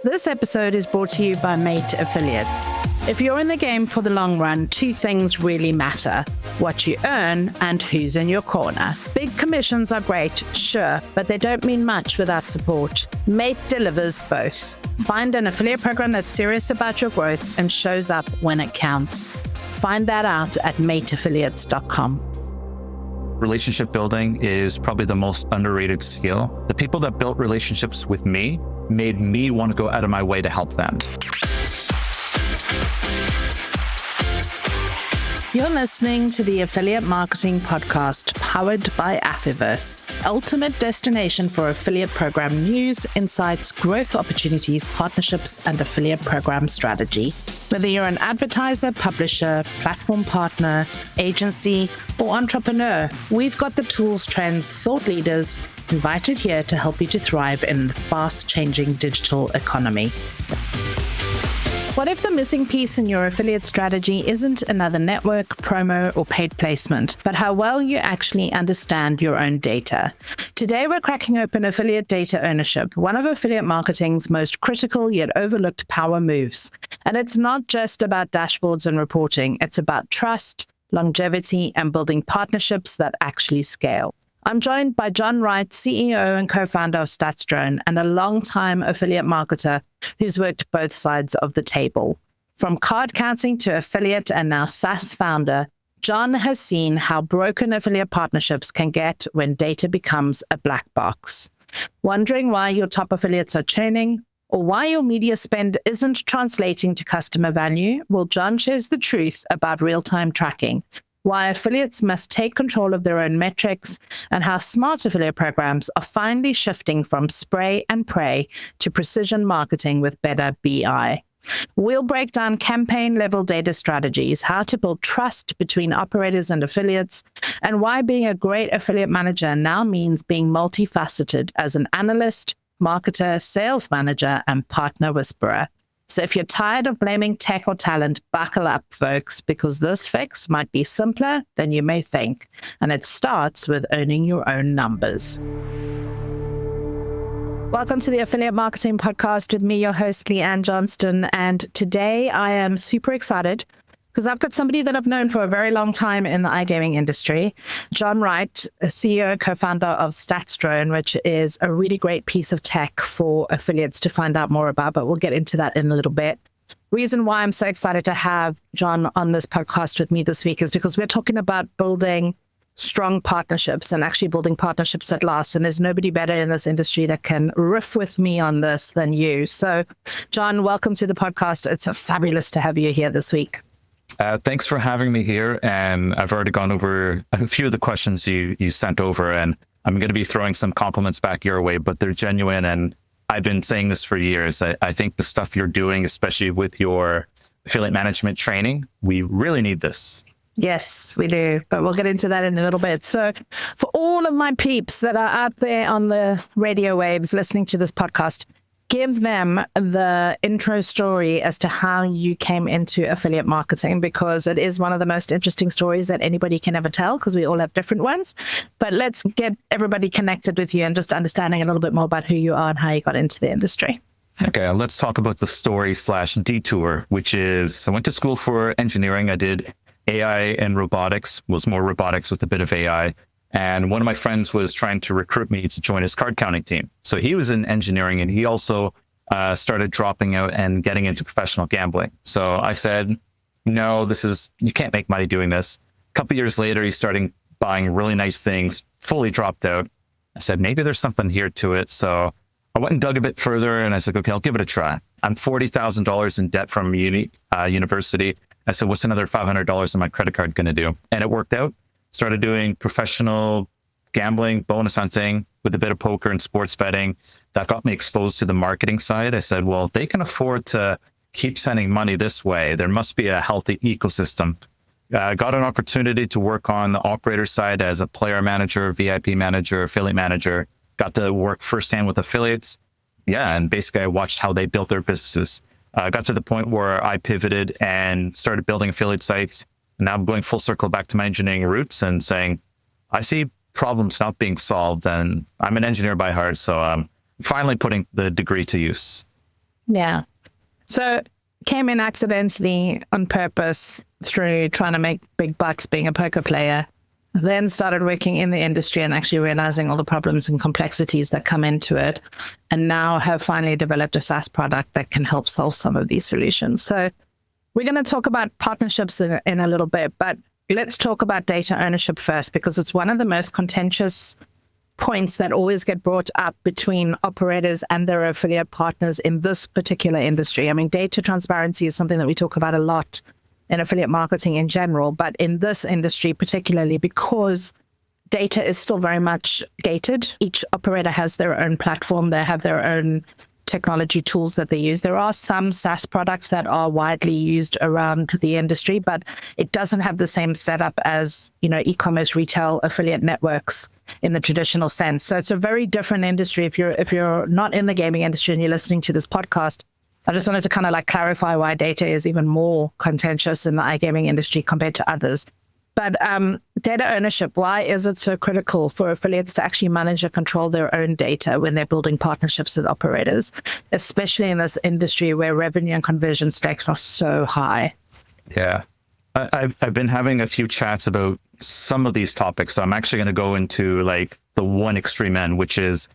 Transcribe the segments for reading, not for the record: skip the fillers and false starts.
This episode is brought to you by Mate Affiliates. If you're in the game for the long run, two things really matter: what you earn and who's in your corner. Big commissions are great, sure, but they don't mean much without support. Mate delivers both. Find an affiliate program that's serious about your growth and shows up when it counts. Find that out at mateaffiliates.com. Relationship building is probably the most underrated skill. The people that built relationships with me made me want to go out of my way to help them. You're listening to the Affiliate Marketing Podcast, powered by Affiverse, ultimate destination for affiliate program news, insights, growth opportunities, partnerships, and affiliate program strategy. Whether you're an advertiser, publisher, platform partner, agency, or entrepreneur, we've got the tools, trends, thought leaders invited here to help you to thrive in the fast-changing digital economy. What if the missing piece in your affiliate strategy isn't another network, promo, or paid placement, but how well you actually understand your own data? Today, we're cracking open affiliate data ownership, one of affiliate marketing's most critical yet overlooked power moves. And it's not just about dashboards and reporting. It's about trust, longevity, and building partnerships that actually scale. I'm joined by John Wright, CEO and co-founder of StatsDrone, and a longtime affiliate marketer who's worked both sides of the table. From card counting to affiliate and now SaaS founder, John has seen how broken affiliate partnerships can get when data becomes a black box. Wondering why your top affiliates are churning or why your media spend isn't translating to customer value? Well, John shares the truth about real-time tracking, why affiliates must take control of their own metrics, and how smart affiliate programs are finally shifting from spray and pray to precision marketing with better BI. We'll break down campaign-level data strategies, how to build trust between operators and affiliates, and why being a great affiliate manager now means being multifaceted as an analyst, marketer, sales manager, and partner whisperer. So if you're tired of blaming tech or talent, buckle up, folks, because this fix might be simpler than you may think. And it starts with owning your own numbers. Welcome to the Affiliate Marketing Podcast with me, your host, Leanne Johnston. And today I am super excited because I've got somebody that I've known for a very long time in the iGaming industry, John Wright, a CEO and co-founder of StatsDrone, which is a really great piece of tech for affiliates to find out more about, but we'll get into that in a little bit. Reason why I'm so excited to have John on this podcast with me this week is because we're talking about building strong partnerships and actually building partnerships that last. And there's nobody better in this industry that can riff with me on this than you. So, John, welcome to the podcast. It's fabulous to have you here this week. Thanks for having me here. And I've already gone over a few of the questions you sent over, and I'm going to be throwing some compliments back your way, but they're genuine. And I've been saying this for years. I think the stuff you're doing, especially with your affiliate management training, we really need this. Yes, we do. But we'll get into that in a little bit. So for all of my peeps that are out there on the radio waves listening to this podcast, give them the intro story as to how you came into affiliate marketing, because it is one of the most interesting stories that anybody can ever tell, because we all have different ones. But let's get everybody connected with you and just understanding a little bit more about who you are and how you got into the industry. Okay, let's talk about the story/detour, which is I went to school for engineering. I did AI and robotics, was more robotics with a bit of AI. And one of my friends was trying to recruit me to join his card counting team. So he was in engineering, and he also started dropping out and getting into professional gambling. So I said, no, you can't make money doing this. A couple of years later, he's starting buying really nice things, fully dropped out. I said, maybe there's something here to it. So I went and dug a bit further, and I said, okay, I'll give it a try. I'm $40,000 in debt from university. I said, what's another $500 on my credit card going to do? And it worked out. Started doing professional gambling, bonus hunting with a bit of poker and sports betting. That got me exposed to the marketing side. I said, well, if they can afford to keep sending money this way, there must be a healthy ecosystem. Got an opportunity to work on the operator side as a player manager, VIP manager, affiliate manager. Got to work firsthand with affiliates. Yeah, and basically I watched how they built their businesses. Got to the point where I pivoted and started building affiliate sites. Now I'm going full circle back to my engineering roots and saying, I see problems not being solved, and I'm an engineer by heart, so I'm finally putting the degree to use. Yeah. So came in accidentally on purpose through trying to make big bucks being a poker player, then started working in the industry and actually realizing all the problems and complexities that come into it, and now have finally developed a SaaS product that can help solve some of these solutions. So we're going to talk about partnerships in a little bit, but let's talk about data ownership first, because it's one of the most contentious points that always get brought up between operators and their affiliate partners in this particular industry. I mean, data transparency is something that we talk about a lot in affiliate marketing in general, but in this industry particularly, because data is still very much gated. Each operator has their own platform. They have their own technology tools that they use. There are some SaaS products that are widely used around the industry, but it doesn't have the same setup as, e-commerce retail affiliate networks in the traditional sense. So it's a very different industry. If you're not in the gaming industry and you're listening to this podcast, I just wanted to kind of clarify why data is even more contentious in the iGaming industry compared to others. But data ownership, why is it so critical for affiliates to actually manage and control their own data when they're building partnerships with operators, especially in this industry where revenue and conversion stakes are so high? Yeah. I've been having a few chats about some of these topics. So I'm actually going to go into the one extreme end, which is,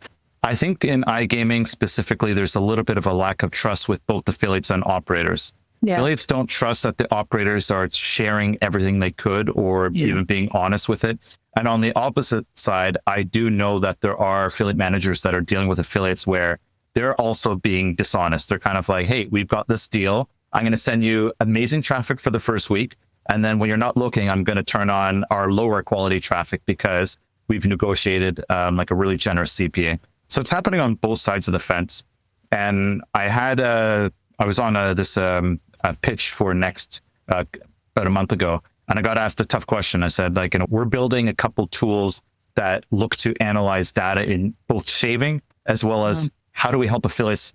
I think in iGaming specifically, there's a little bit of a lack of trust with both affiliates and operators. Yeah. Affiliates don't trust that the operators are sharing everything they could or even being honest with it. And on the opposite side, I do know that there are affiliate managers that are dealing with affiliates where they're also being dishonest. They're kind of like, hey, we've got this deal. I'm going to send you amazing traffic for the first week. And then when you're not looking, I'm going to turn on our lower quality traffic because we've negotiated a really generous CPA. So it's happening on both sides of the fence. And I was on this pitch for Next about a month ago, and I got asked a tough question. I said, we're building a couple tools that look to analyze data in both shaving as well as how do we help affiliates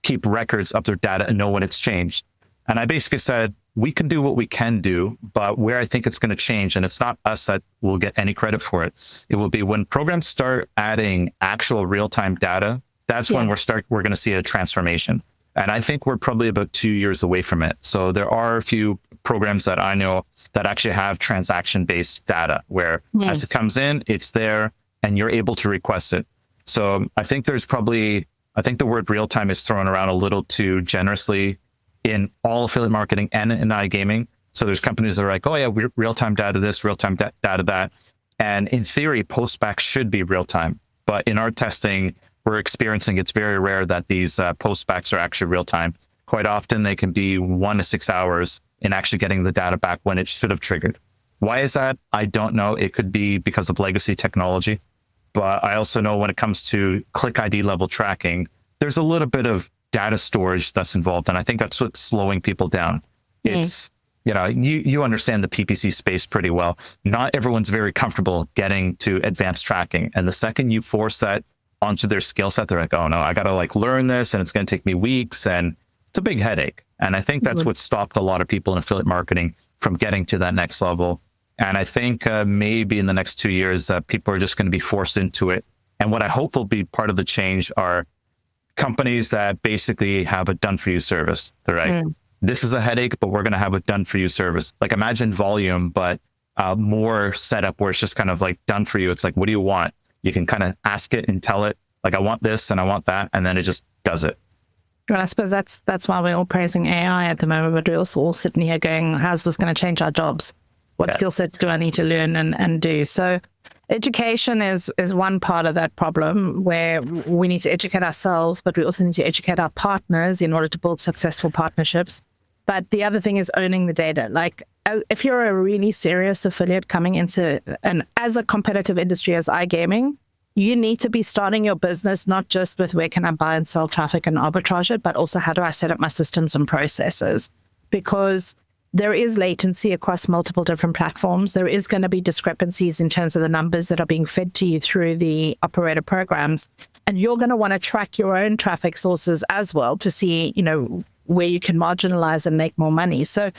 keep records of their data and know when it's changed. And I basically said, we can do what we can do, but where I think it's going to change, and it's not us that will get any credit for it, it will be when programs start adding actual real-time data, that's when we're going to see a transformation. And I think we're probably about 2 years away from it. So there are a few programs that I know that actually have transaction-based data where as it comes in, it's there and you're able to request it. So I think the word real-time is thrown around a little too generously in all affiliate marketing and in iGaming. So there's companies that are like, oh yeah, we're real-time data this, real-time data that. And in theory, post-backs should be real-time. But in our testing, we're experiencing it's very rare that these post-backs are actually real-time. Quite often, they can be 1 to 6 hours in actually getting the data back when it should have triggered. Why is that? I don't know. It could be because of legacy technology. But I also know when it comes to click ID level tracking, there's a little bit of data storage that's involved. And I think that's what's slowing people down. It's, you understand the PPC space pretty well. Not everyone's very comfortable getting to advanced tracking. And the second you force that onto their skill set, they're like, oh no, I got to learn this and it's going to take me weeks. And it's a big headache. And I think that's what stopped a lot of people in affiliate marketing from getting to that next level. And I think maybe in the next 2 years, people are just going to be forced into it. And what I hope will be part of the change are companies that basically have a done-for-you service. They're like, this is a headache, but we're going to have a done-for-you service. Imagine Volume, but more setup where it's just kind of done for you. It's what do you want? You can kind of ask it and tell it, I want this and I want that, and then it just does it. Well, I suppose that's why we're all praising AI at the moment, but we're also all sitting here going, how's this going to change our jobs? What skill sets do I need to learn and do? So education is one part of that problem where we need to educate ourselves, but we also need to educate our partners in order to build successful partnerships. But the other thing is owning the data. If you're a really serious affiliate coming into as a competitive industry as iGaming, you need to be starting your business not just with where can I buy and sell traffic and arbitrage it, but also how do I set up my systems and processes? Because there is latency across multiple different platforms. There is going to be discrepancies in terms of the numbers that are being fed to you through the operator programs. And you're going to want to track your own traffic sources as well to see, where you can marginalize and make more money. So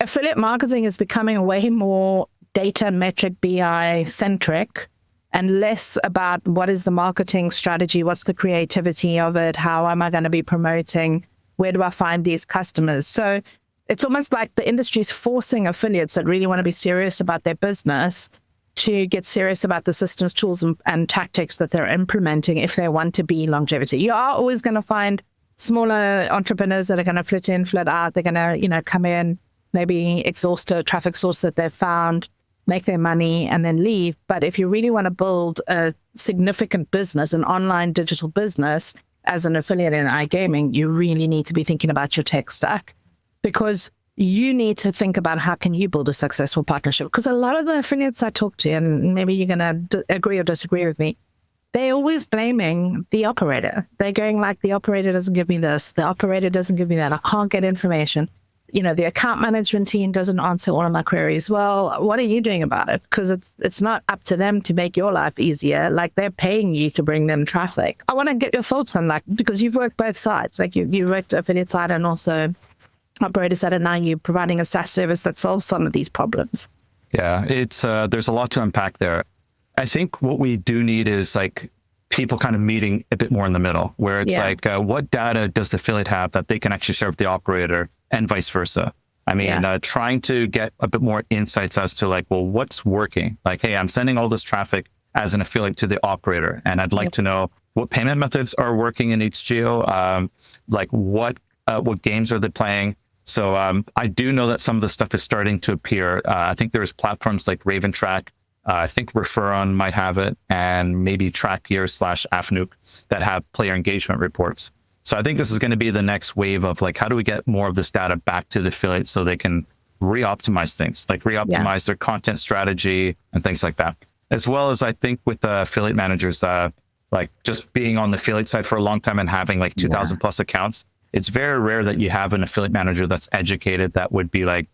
affiliate marketing is becoming way more data metric BI centric. and less about what is the marketing strategy, what's the creativity of it, how am I going to be promoting, where do I find these customers? So it's almost like the industry is forcing affiliates that really want to be serious about their business to get serious about the systems, tools, and tactics that they're implementing if they want to be longevity. You are always going to find smaller entrepreneurs that are going to flit in, flit out. They're going to, come in, maybe exhaust a traffic source that they've found, make their money, and then leave. But if you really want to build a significant business, an online digital business as an affiliate in iGaming, you really need to be thinking about your tech stack, because you need to think about how can you build a successful partnership. Because a lot of the affiliates I talk to, and maybe you're going to agree or disagree with me, they're always blaming the operator. They're going like, the operator doesn't give me this, the operator doesn't give me that, I can't get information. The account management team doesn't answer all of my queries. Well, what are you doing about it? Because it's not up to them to make your life easier. Like, they're paying you to bring them traffic. I want to get your thoughts on that, because you've worked both sides. Like, you worked affiliate side and also operator side, and now you're providing a SaaS service that solves some of these problems. Yeah, it's there's a lot to unpack there. I think what we do need is like people kind of meeting a bit more in the middle, where it's what data does the affiliate have that they can actually share with the operator, and vice versa. I mean, trying to get a bit more insights as to like, well, what's working? Like, hey, I'm sending all this traffic as an affiliate to the operator, and I'd like to know what payment methods are working in each geo, like what games are they playing? So I do know that some of the stuff is starting to appear. I think there's platforms like Raven Track. I think Referon might have it, and maybe TrackGear/Afnuke that have player engagement reports. So I think this is going to be the next wave of like, how do we get more of this data back to the affiliates so they can re-optimize things, like re-optimize their content strategy and things like that. As well as I think with the affiliate managers, like just being on the affiliate side for a long time and having like 2,000 plus accounts, it's very rare that you have an affiliate manager that's educated that would be like,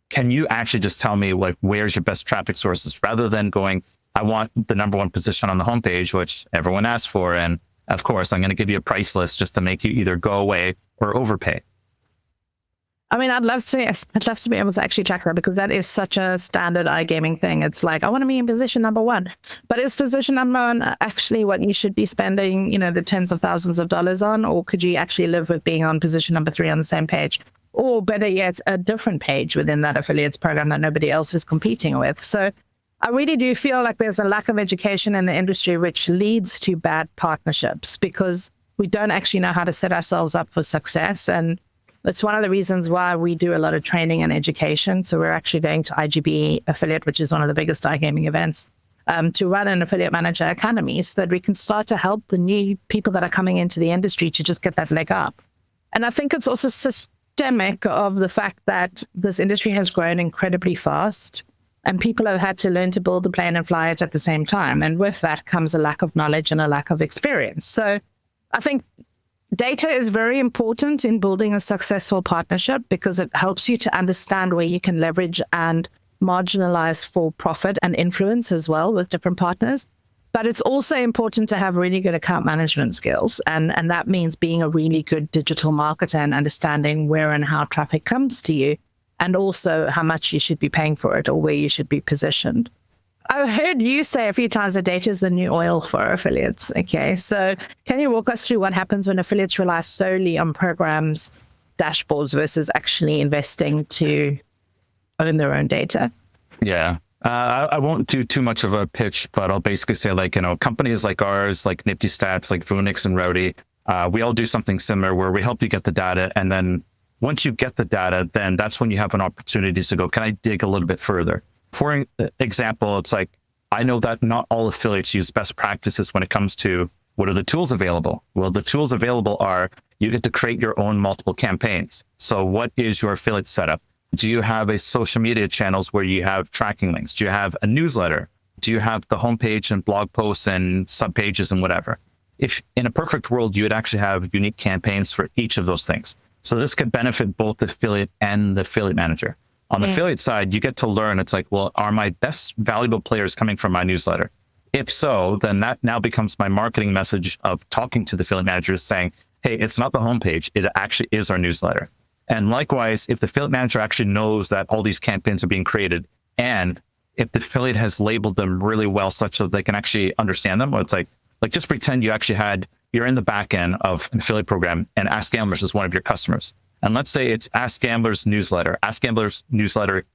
can you actually just tell me like, where's your best traffic sources, rather than going, I want the number one position on the homepage, which everyone asks for. And of course, I'm going to give you a price list just to make you either go away or overpay. I mean, I'd love to be able to actually track that, because that is such a standard iGaming thing. It's like, I want to be in position number one, but is position number one actually what you should be spending, the tens of thousands of dollars on? Or could you actually live with being on position number 3 on the same page? Or better yet, a different page within that affiliates program that nobody else is competing with. So I really do feel like there's a lack of education in the industry, which leads to bad partnerships, because we don't actually know how to set ourselves up for success. And it's one of the reasons why we do a lot of training and education. So we're actually going to IGB Affiliate, which is one of the biggest iGaming events, to run an affiliate manager academy so that we can start to help the new people that are coming into the industry to just get that leg up. And I think it's also systemic of the fact that this industry has grown incredibly fast, and people have had to learn to build the plane and fly it at the same time. And with that comes a lack of knowledge and a lack of experience. So I think data is very important in building a successful partnership, because it helps you to understand where you can leverage and marginalize for profit and influence as well with different partners. But it's also important to have really good account management skills. And that means being a really good digital marketer and understanding where and how traffic comes to you, and also how much you should be paying for it or where you should be positioned. I've heard you say a few times that data is the new oil for affiliates. Okay, so can you walk us through what happens when affiliates rely solely on programs, dashboards, versus actually investing to own their own data? Yeah. I won't do too much of a pitch, but I'll basically say, like, companies like ours, like Nifty Stats, like Voonix and Rowdy, we all do something similar where we help you get the data. And then once you get the data, then that's when you have an opportunity to go, can I dig a little bit further? For example, it's like, I know that not all affiliates use best practices when it comes to what are the tools available. Well, the tools available are, you get to create your own multiple campaigns. So what is your affiliate setup? Do you have a social media channels where you have tracking links? Do you have a newsletter? Do you have the homepage and blog posts and subpages and whatever? If in a perfect world, you would actually have unique campaigns for each of those things. So this could benefit both the affiliate and the affiliate manager. On the affiliate side, you get to learn. It's like, well, are my best valuable players coming from my newsletter? If so, then that now becomes my marketing message of talking to the affiliate managers saying, hey, it's not the homepage. It actually is our newsletter. And likewise, if the affiliate manager actually knows that all these campaigns are being created and if the affiliate has labeled them really well such that they can actually understand them. Or it's like just pretend you're in the back end of an affiliate program and Ask Gamblers is one of your customers. And let's say it's Ask Gamblers Newsletter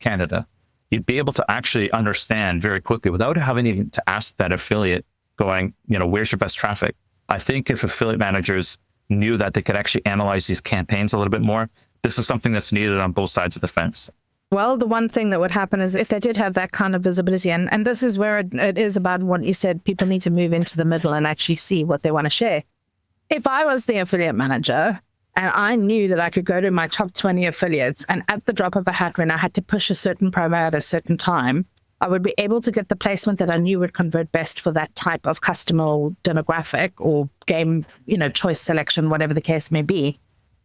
Canada. You'd be able to actually understand very quickly without having even to ask that affiliate going, where's your best traffic? I think if affiliate managers knew that they could actually analyze these campaigns a little bit more, this is something that's needed on both sides of the fence. Well, the one thing that would happen is if they did have that kind of visibility, and this is where it is about what you said, people need to move into the middle and actually see what they want to share. If I was the affiliate manager and I knew that I could go to my top 20 affiliates and at the drop of a hat, when I had to push a certain promo at a certain time, I would be able to get the placement that I knew would convert best for that type of customer or demographic or game, choice selection, whatever the case may be.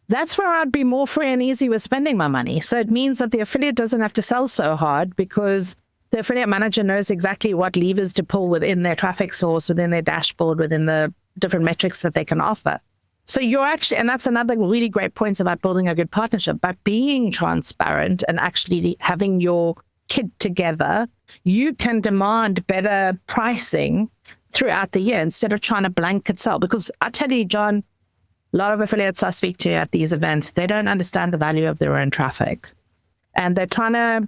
That's where I'd be more free and easy with spending my money. So it means that the affiliate doesn't have to sell so hard because the affiliate manager knows exactly what levers to pull within their traffic source, within their dashboard, within the different metrics that they can offer. So you're actually, and that's another really great point about building a good partnership, by being transparent and actually having your kit together, you can demand better pricing throughout the year instead of trying to blanket sell. Because I tell you, John, a lot of affiliates I speak to at these events, they don't understand the value of their own traffic. And they're trying to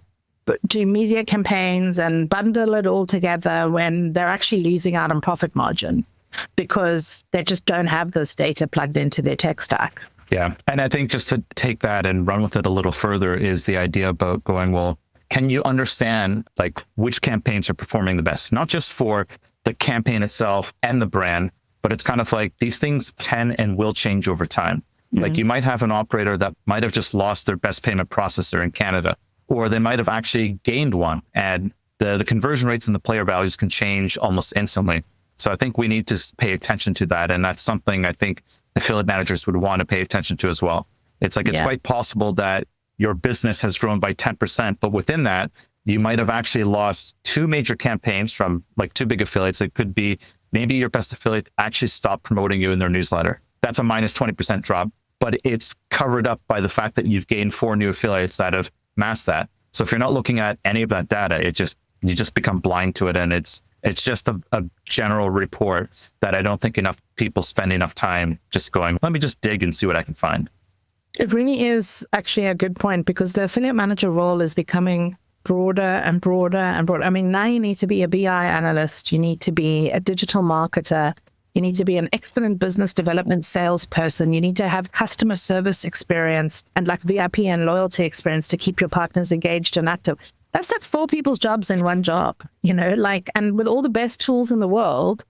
do media campaigns and bundle it all together when they're actually losing out on profit margin because they just don't have this data plugged into their tech stack. Yeah. And I think just to take that and run with it a little further is the idea about going, well, can you understand which campaigns are performing the best? Not just for the campaign itself and the brand, but it's kind of like these things can and will change over time. Mm-hmm. You might have an operator that might have just lost their best payment processor in Canada, or they might have actually gained one, and the conversion rates and the player values can change almost instantly. So I think we need to pay attention to that. And that's something I think affiliate managers would want to pay attention to as well. It's quite possible that your business has grown by 10%, but within that, you might have actually lost two major campaigns from two big affiliates. It could be maybe your best affiliate actually stopped promoting you in their newsletter. That's a minus 20% drop, but it's covered up by the fact that you've gained 4 new affiliates that have masked that. So if you're not looking at any of that data, you just become blind to it. And it's just a general report that I don't think enough people spend enough time just going, let me just dig and see what I can find. It really is actually a good point because the affiliate manager role is becoming broader and broader and broader. I mean, now you need to be a BI analyst. You need to be a digital marketer. You need to be an excellent business development salesperson. You need to have customer service experience and VIP and loyalty experience to keep your partners engaged and active. That's 4 people's jobs in one job, and with all the best tools in the world,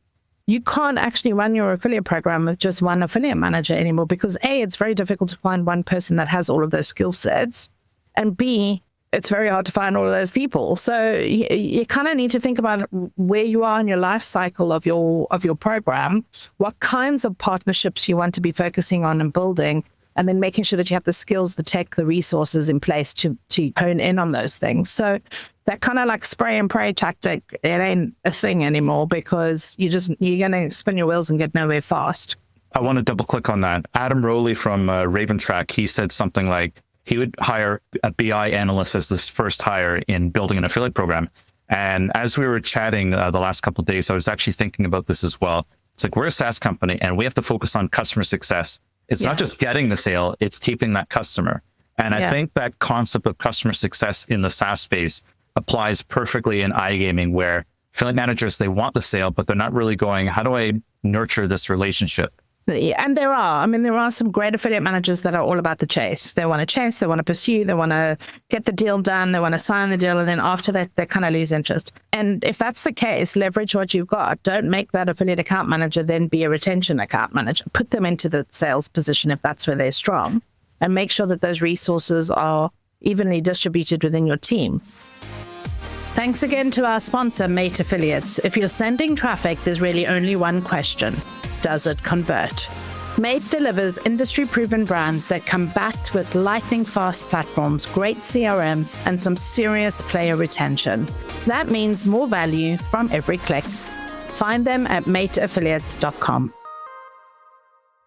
you can't actually run your affiliate program with just one affiliate manager anymore because A, it's very difficult to find one person that has all of those skill sets, and B, it's very hard to find all of those people. So you kind of need to think about where you are in your life cycle of your program, what kinds of partnerships you want to be focusing on and building, and then making sure that you have the skills, the tech, the resources in place to hone in on those things. So that kind of spray and pray tactic, it ain't a thing anymore because you're going to spin your wheels and get nowhere fast. I want to double click on that. Adam Rowley from Raventrack, he said something like he would hire a BI analyst as this first hire in building an affiliate program. And as we were chatting the last couple of days, I was actually thinking about this as well. It's we're a SaaS company and we have to focus on customer success. It's not just getting the sale, it's keeping that customer. And I think that concept of customer success in the SaaS space applies perfectly in iGaming, where affiliate managers, they want the sale, but they're not really going, how do I nurture this relationship? And there are some great affiliate managers that are all about the chase. They want to chase, they want to pursue, they want to get the deal done, they want to sign the deal, and then after that, they kind of lose interest. And if that's the case, leverage what you've got. Don't make that affiliate account manager then be a retention account manager. Put them into the sales position if that's where they're strong, and make sure that those resources are evenly distributed within your team. Thanks again to our sponsor, Mate Affiliates. If you're sending traffic, there's really only one question. Does it convert? Mate delivers industry-proven brands that come backed with lightning-fast platforms, great CRMs, and some serious player retention. That means more value from every click. Find them at mateaffiliates.com.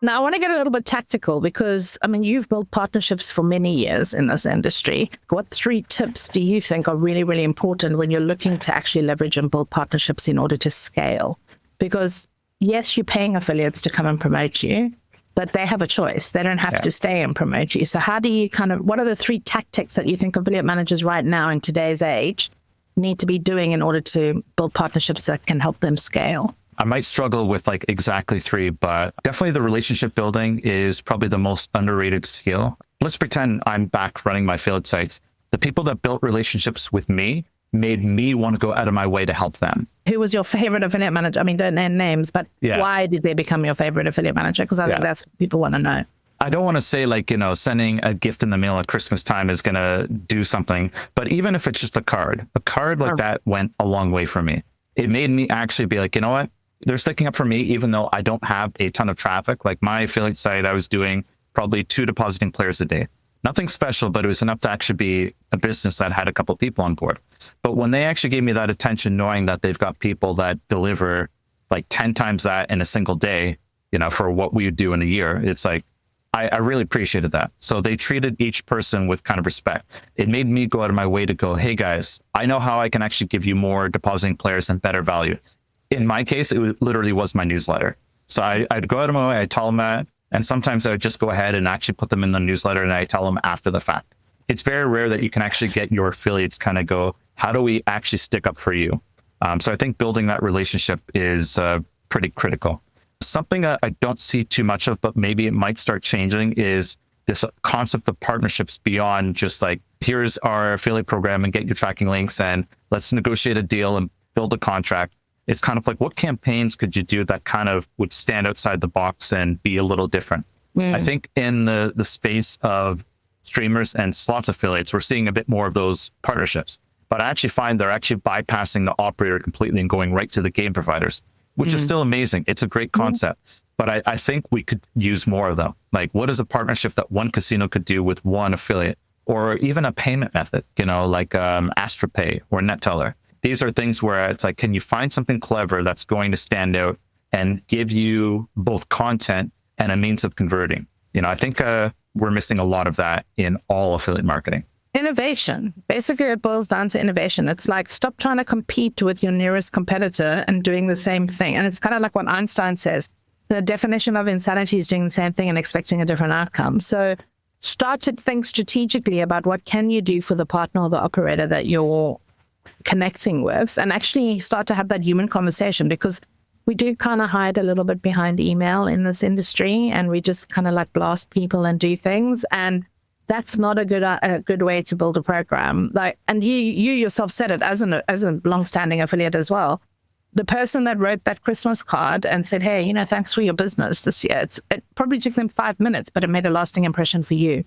Now, I want to get a little bit tactical because, I mean, you've built partnerships for many years in this industry. What 3 tips do you think are really, really important when you're looking to actually leverage and build partnerships in order to scale? Because, yes, you're paying affiliates to come and promote you, but they have a choice. They don't have to stay and promote you. So how do you what are the 3 tactics that you think affiliate managers right now in today's age need to be doing in order to build partnerships that can help them scale? I might struggle with like exactly 3, but definitely the relationship building is probably the most underrated skill. Let's pretend I'm back running my affiliate sites. The people that built relationships with me made me want to go out of my way to help them. Who was your favorite affiliate manager? I mean, don't name names, but why did they become your favorite affiliate manager? Because I think that's what people want to know. I don't want to say like, sending a gift in the mail at Christmas time is going to do something, but even if it's just a card like that went a long way for me. It made me actually be like, you know what? They're sticking up for me, even though I don't have a ton of traffic. Like my affiliate site, I was doing probably 2 depositing players a day. Nothing special, but it was enough to actually be a business that had a couple of people on board. But when they actually gave me that attention, knowing that they've got people that deliver like 10 times that in a single day, for what we would do in a year, it's like, I really appreciated that. So they treated each person with kind of respect. It made me go out of my way to go, hey guys, I know how I can actually give you more depositing players and better value. In my case, literally was my newsletter. So I'd go out of my way, I'd tell them that, and sometimes I would just go ahead and actually put them in the newsletter and I tell them after the fact. It's very rare that you can actually get your affiliates kind of go, how do we actually stick up for you? So I think building that relationship is pretty critical. Something that I don't see too much of, but maybe it might start changing, is this concept of partnerships beyond just like, here's our affiliate program and get your tracking links and let's negotiate a deal and build a contract. It's kind of like, what campaigns could you do that kind of would stand outside the box and be a little different? I think in the space of streamers and slots affiliates, we're seeing a bit more of those partnerships. But I actually find they're actually bypassing the operator completely and going right to the game providers, which is still amazing. It's a great concept. But I think we could use more of them. Like, what is a partnership that one casino could do with one affiliate? Or even a payment method, like AstraPay or NetTeller. These are things where it's like, can you find something clever that's going to stand out and give you both content and a means of converting? I think we're missing a lot of that in all affiliate marketing. Innovation. Basically, it boils down to innovation. It's like, stop trying to compete with your nearest competitor and doing the same thing. And it's kind of like what Einstein says, the definition of insanity is doing the same thing and expecting a different outcome. So start to think strategically about what can you do for the partner or the operator that you're connecting with, and actually start to have that human conversation, because we do kind of hide a little bit behind email in this industry, and we just kind of like blast people and do things, and that's not a good way to build a program. Like, and you yourself said it as a long-standing affiliate as well. The person that wrote that Christmas card and said, hey, thanks for your business this year, it probably took them 5 minutes, but it made a lasting impression for you.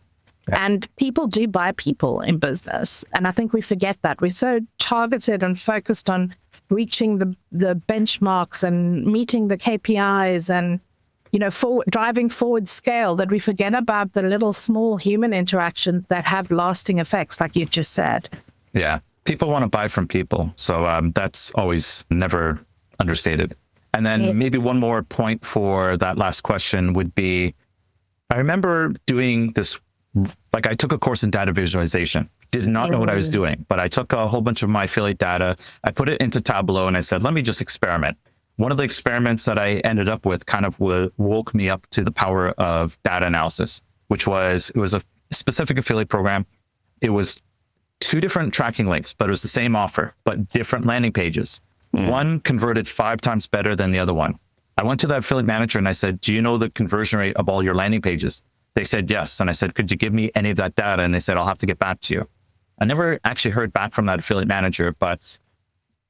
Yeah. And people do buy people in business. And I think we forget that. We're so targeted and focused on reaching the benchmarks and meeting the KPIs and, driving forward scale, that we forget about the little small human interactions that have lasting effects, like you've just said. Yeah. People want to buy from people. So that's always never understated. And then maybe one more point for that last question would be, I remember doing this. Like, I took a course in data visualization, did not know what I was doing, but I took a whole bunch of my affiliate data, I put it into Tableau, and I said, let me just experiment. One of the experiments that I ended up with kind of woke me up to the power of data analysis, it was a specific affiliate program. It was 2 different tracking links, but it was the same offer, but different landing pages. One converted 5 times better than the other one. I went to that affiliate manager and I said, do you know the conversion rate of all your landing pages? They said yes. And I said, could you give me any of that data? And they said, I'll have to get back to you. I never actually heard back from that affiliate manager, but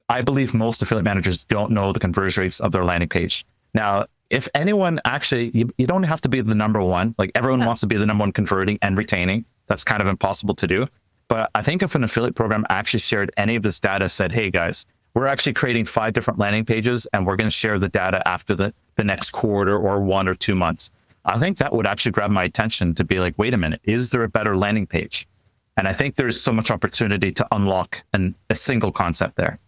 I believe most affiliate managers don't know the conversion rates of their landing page. Now, if anyone actually, you don't have to be the number one. Like, everyone wants to be the number one converting and retaining. That's kind of impossible to do. But I think if an affiliate program actually shared any of this data, said, hey guys, we're actually creating 5 different landing pages and we're going to share the data after the next quarter or 1 or 2 months. I think that would actually grab my attention to be like, wait a minute, is there a better landing page? And I think there's so much opportunity to unlock a single concept there.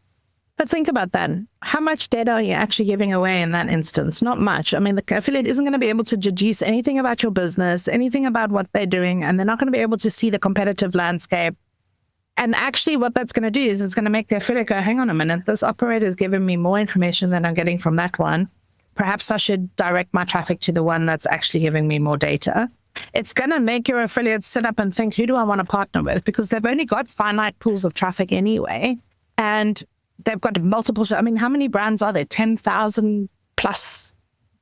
But think about that. How much data are you actually giving away in that instance? Not much. I mean, the affiliate isn't going to be able to deduce anything about your business, anything about what they're doing, and they're not going to be able to see the competitive landscape. And actually what that's going to do is it's going to make the affiliate go, hang on a minute, this operator is giving me more information than I'm getting from that one. Perhaps I should direct my traffic to the one that's actually giving me more data. It's going to make your affiliates sit up and think, who do I want to partner with? Because they've only got finite pools of traffic anyway. And they've got multiple, I mean, how many brands are there? 10,000 plus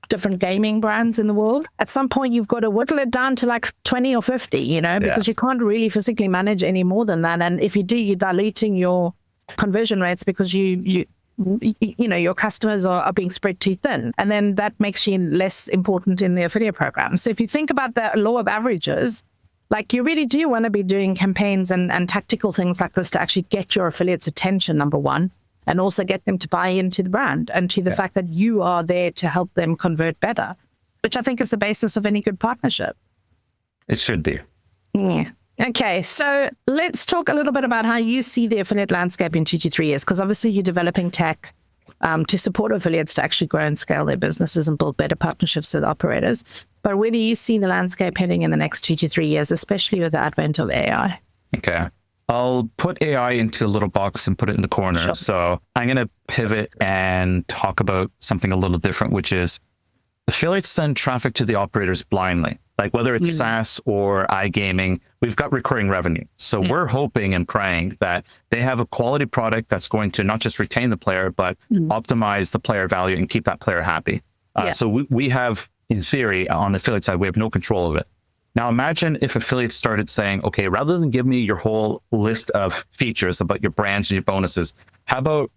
different gaming brands in the world. At some point, you've got to whittle it down to like 20 or 50, because you can't really physically manage any more than that. And if you do, you're diluting your conversion rates because your customers are being spread too thin. And then that makes you less important in the affiliate program. So if you think about the law of averages, like you really do want to be doing campaigns and tactical things like this to actually get your affiliates' attention, number one, and also get them to buy into the brand and to the fact that you are there to help them convert better, which I think is the basis of any good partnership. It should be. Yeah. Okay, so let's talk a little bit about how you see the affiliate landscape in 2 to 3 years, because obviously you're developing tech to support affiliates to actually grow and scale their businesses and build better partnerships with operators. But where do you see the landscape heading in the next 2 to 3 years, especially with the advent of AI? Okay. I'll put AI into a little box and put it in the corner. Sure. So I'm going to pivot and talk about something a little different, which is affiliates send traffic to the operators blindly. Like whether it's SaaS or iGaming, we've got recurring revenue. So we're hoping and praying that they have a quality product that's going to not just retain the player, but optimize the player value and keep that player happy. So we have, in theory, on the affiliate side, we have no control of it. Now imagine if affiliates started saying, okay, rather than give me your whole list of features about your brands and your bonuses, how about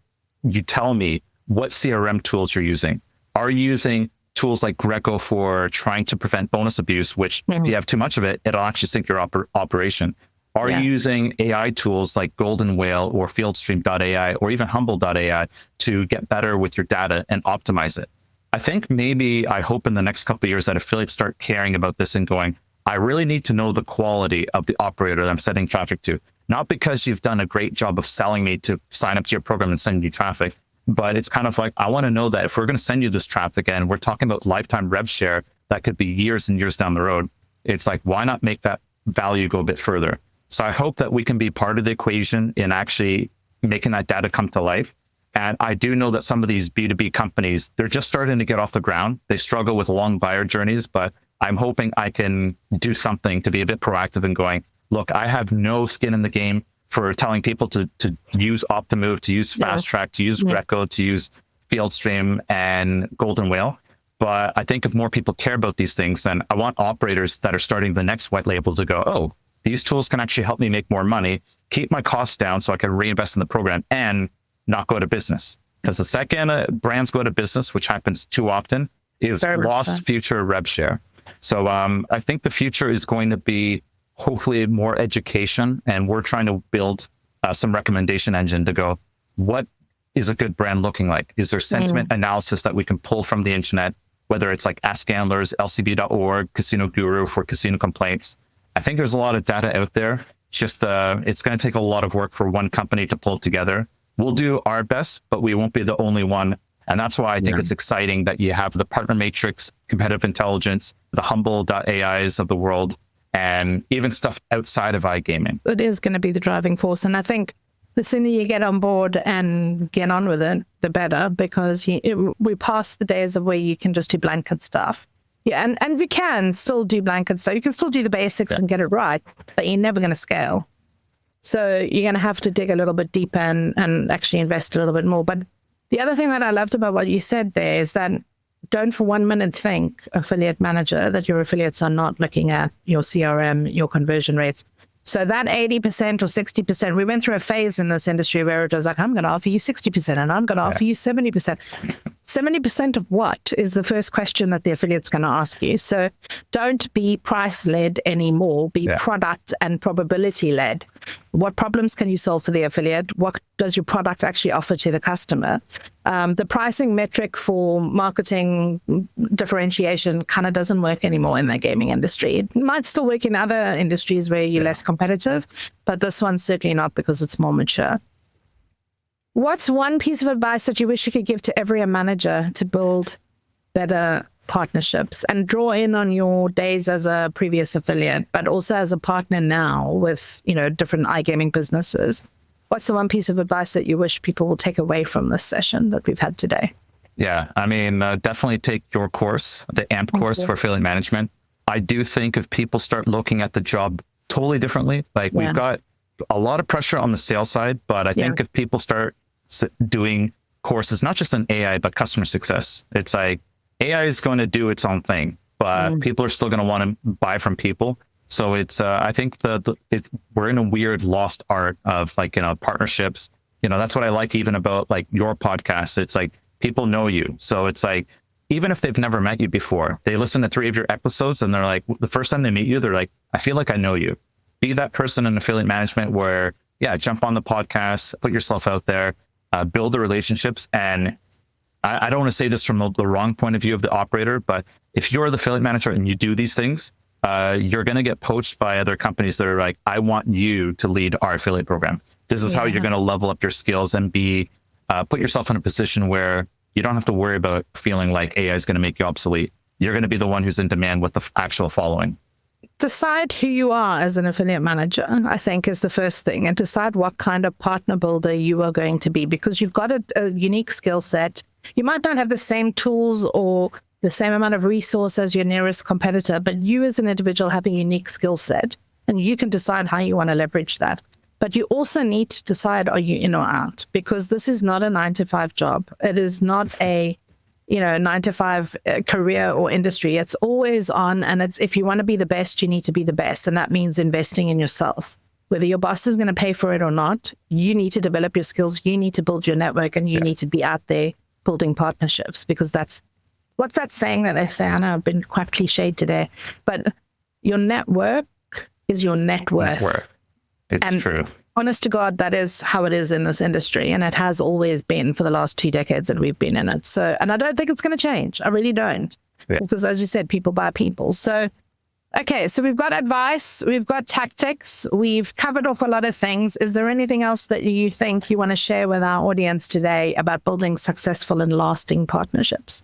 you tell me what CRM tools you're using? Are you using tools like Greco for trying to prevent bonus abuse, which if you have too much of it, it'll actually sink your operation? Are you using AI tools like Golden Whale or Fieldstream.ai or even Humble.ai to get better with your data and optimize it? I think I hope in the next couple of years that affiliates start caring about this and going, I really need to know the quality of the operator that I'm sending traffic to. Not because you've done a great job of selling me to sign up to your program and send you traffic, but it's kind of like, I want to know that if we're going to send you this traffic and we're talking about lifetime rev share, that could be years and years down the road. It's like, why not make that value go a bit further? So I hope that we can be part of the equation in actually making that data come to life. And I do know that some of these B2B companies, they're just starting to get off the ground. They struggle with long buyer journeys, but I'm hoping I can do something to be a bit proactive and going, look, I have no skin in the game for telling people to use Optimove, to use Fast Track, to use Greco, to use Fieldstream and Golden Whale. But I think if more people care about these things, then I want operators that are starting the next white label to go, oh, these tools can actually help me make more money, keep my costs down so I can reinvest in the program and not go to business. Because the second brands go to business, which happens too often, is lost future rev share. So I think the future is going to be hopefully more education, and we're trying to build some recommendation engine to go, what is a good brand looking like? Is there sentiment analysis that we can pull from the internet, whether it's like Ask Gamblers, LCB.org, Casino Guru for casino complaints? I think there's a lot of data out there. Just it's going to take a lot of work for one company to pull it together. We'll do our best, but we won't be the only one. And that's why I think it's exciting that you have the Partner Matrix, Competitive Intelligence, the Humble.ai's of the world, and even stuff outside of iGaming. It is going to be the driving force. And I think the sooner you get on board and get on with it, the better, because we past the days of where you can just do blanket stuff. Yeah, and we can still do blanket stuff. You can still do the basics and get it right, but you're never going to scale. So you're going to have to dig a little bit deeper and actually invest a little bit more. But the other thing that I loved about what you said there is that don't for 1 minute think, affiliate manager, that your affiliates are not looking at your CRM, your conversion rates. So that 80% or 60%, we went through a phase in this industry where it was like, I'm going to offer you 60% and I'm going to offer you 70%. 70% of what is the first question that the affiliate's going to ask you. So don't be price-led anymore. Be product and probability-led. What problems can you solve for the affiliate? What does your product actually offer to the customer? The pricing metric for marketing differentiation kind of doesn't work anymore in the gaming industry. It might still work in other industries where you're less competitive, but this one's certainly not, because it's more mature. What's one piece of advice that you wish you could give to every manager to build better partnerships and draw in on your days as a previous affiliate, but also as a partner now with, different iGaming businesses? What's the one piece of advice that you wish people will take away from this session that we've had today? Yeah, I mean, definitely take your course, the AMP course for affiliate management. I do think if people start looking at the job totally differently, we've got a lot of pressure on the sales side, but I think if people start doing courses, not just in AI, but customer success, it's like AI is going to do its own thing, but people are still going to want to buy from people. So it's, I think we're in a weird lost art of partnerships. That's what I like even about your podcast. It's like people know you. So it's like, even if they've never met you before, they listen to 3 of your episodes and they're like, the first time they meet you, they're like, I feel like I know you. Be that person in affiliate management where, jump on the podcast, put yourself out there, build the relationships. And I don't want to say this from the wrong point of view of the operator, but if you're the affiliate manager and you do these things, you're going to get poached by other companies that are like, I want you to lead our affiliate program. This is how you're going to level up your skills and put yourself in a position where you don't have to worry about feeling like AI is going to make you obsolete. You're going to be the one who's in demand with the actual following. Decide who you are as an affiliate manager, I think, is the first thing, and decide what kind of partner builder you are going to be, because you've got a unique skill set. You might not have the same tools or the same amount of resource as your nearest competitor, but you as an individual have a unique skill set, and you can decide how you want to leverage that. But you also need to decide, are you in or out? Because this is not a 9-to-5 job. It is not a 9-to-5 career or industry. It's always on. And it's, if you want to be the best, you need to be the best. And that means investing in yourself. Whether your boss is going to pay for it or not, you need to develop your skills. You need to build your network, and you need to be out there building partnerships, because that's what's that saying that they say? I know I've been quite cliched today, but your network is your net worth. It's true. Honest to God, that is how it is in this industry. And it has always been for the last 2 decades that we've been in it. So, and I don't think it's going to change. I really don't. Yeah. Because as you said, people buy people. So, okay. So we've got advice, we've got tactics, we've covered off a lot of things. Is there anything else that you think you want to share with our audience today about building successful and lasting partnerships?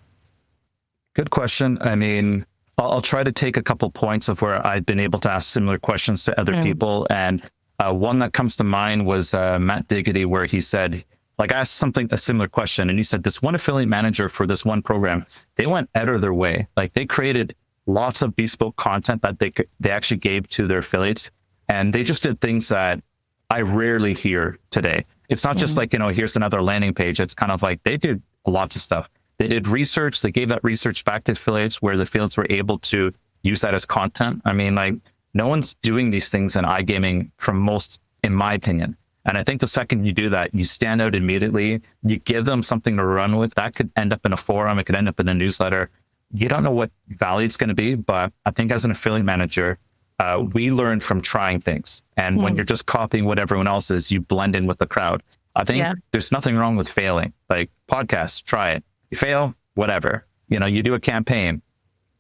Good question. I mean, I'll try to take a couple points of where I've been able to ask similar questions to other people. And one that comes to mind was Matt Diggity, where he said, I asked a similar question, and he said, this one affiliate manager for this one program, they went out of their way. They created lots of bespoke content that they actually gave to their affiliates, and they just did things that I rarely hear today. It's not just here's another landing page. It's kind of like they did lots of stuff. They did research. They gave that research back to affiliates, where the affiliates were able to use that as content. I mean, no one's doing these things in iGaming from most, in my opinion. And I think the second you do that, you stand out immediately. You give them something to run with. That could end up in a forum. It could end up in a newsletter. You don't know what value it's going to be, but I think as an affiliate manager, we learn from trying things. And when you're just copying what everyone else is, you blend in with the crowd. I think there's nothing wrong with failing. Podcasts, try it. You fail, whatever. You do a campaign.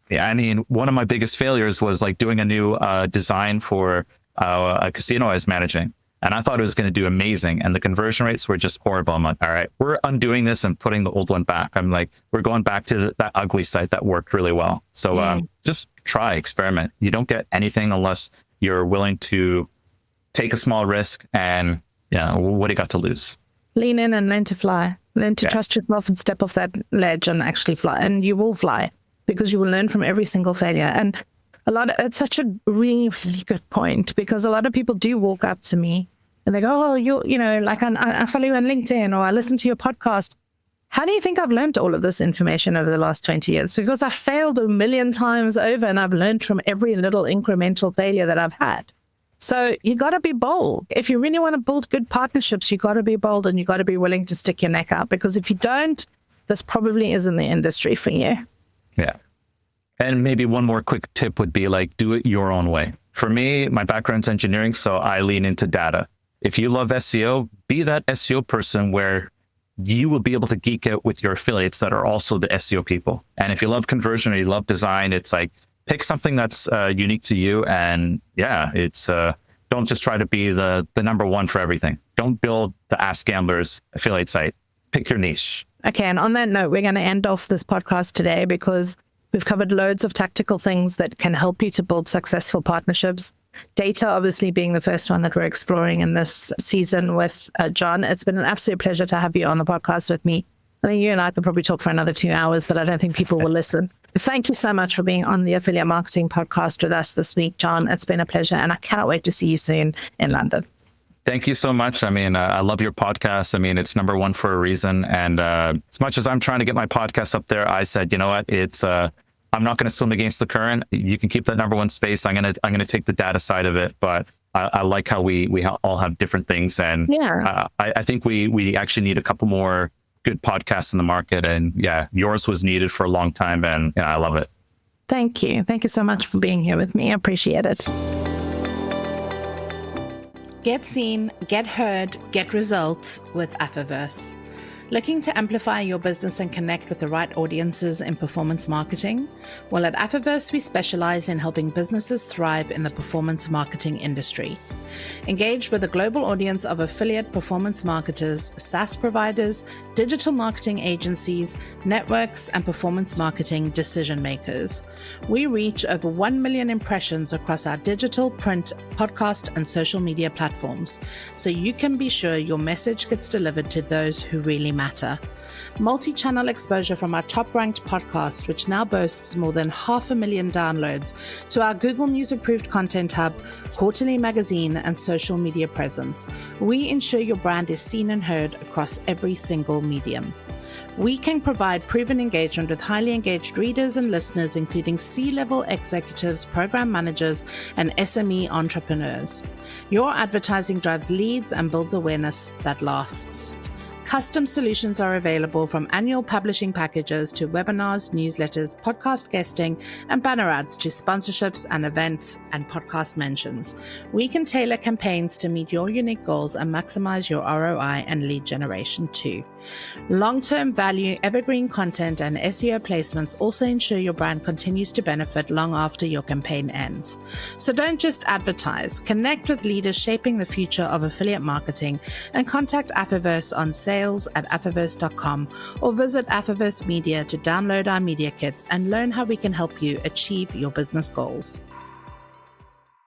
Yeah, I mean, one of my biggest failures was doing a new design for a casino I was managing. And I thought it was going to do amazing. And the conversion rates were just horrible. I'm like, all right, we're undoing this and putting the old one back. I'm like, we're going back to that ugly site that worked really well. So just try, experiment. You don't get anything unless you're willing to take a small risk. And what do you got to lose? Lean in and learn to fly. Learn to trust yourself and step off that ledge and actually fly. And you will fly, because you will learn from every single failure. And it's such a really, really good point, because a lot of people do walk up to me and they go, oh, I follow you on LinkedIn, or I listen to your podcast. How do you think I've learned all of this information over the last 20 years? Because I failed a million times over, and I've learned from every little incremental failure that I've had. So you got to be bold. If you really want to build good partnerships, you got to be bold, and you got to be willing to stick your neck out, because if you don't, this probably isn't the industry for you. Yeah. And maybe one more quick tip would be do it your own way. For me, my background's engineering, so I lean into data. If you love SEO, be that SEO person where you will be able to geek out with your affiliates that are also the SEO people. And if you love conversion or you love design, it's pick something that's unique to you. And it's don't just try to be the number one for everything. Don't build the Ask Gamblers affiliate site. Pick your niche. Okay, and on that note, we're going to end off this podcast today because we've covered loads of tactical things that can help you to build successful partnerships. Data, obviously, being the first one that we're exploring in this season with John. It's been an absolute pleasure to have you on the podcast with me. I think you and I could probably talk for another 2 hours, but I don't think people will listen. Thank you so much for being on the Affiliate Marketing Podcast with us this week, John. It's been a pleasure, and I cannot wait to see you soon in London. Thank you so much. I mean, I love your podcast. I mean, it's number one for a reason. And as much as I'm trying to get my podcast up there, I said, you know what? I'm not going to swim against the current. You can keep that number one space. I'm gonna take the data side of it, but I like how we all have different things. And I think we actually need a couple more good podcasts in the market. And yeah, yours was needed for a long time, and I love it. Thank you. Thank you so much for being here with me. I appreciate it. Get seen, get heard, get results with Affiverse. Looking to amplify your business and connect with the right audiences in performance marketing? Well, at Affiverse, we specialize in helping businesses thrive in the performance marketing industry. Engage with a global audience of affiliate performance marketers, SaaS providers, digital marketing agencies, networks, and performance marketing decision makers. We reach over 1 million impressions across our digital, print, podcast, and social media platforms, so you can be sure your message gets delivered to those who really matter. Multi-channel exposure from our top-ranked podcast, which now boasts more than 500,000 downloads, to our Google News approved content hub, quarterly magazine, and social media presence. We ensure your brand is seen and heard across every single medium. We can provide proven engagement with highly engaged readers and listeners, including C-level executives, program managers, and SME entrepreneurs. Your advertising drives leads and builds awareness that lasts. Custom solutions are available, from annual publishing packages to webinars, newsletters, podcast guesting, and banner ads to sponsorships and events and podcast mentions. We can tailor campaigns to meet your unique goals and maximize your ROI and lead generation too. Long-term value, evergreen content, and SEO placements also ensure your brand continues to benefit long after your campaign ends. So don't just advertise. Connect with leaders shaping the future of affiliate marketing and contact Affiverse on sales@affiverse.com or visit Affiverse Media to download our media kits and learn how we can help you achieve your business goals.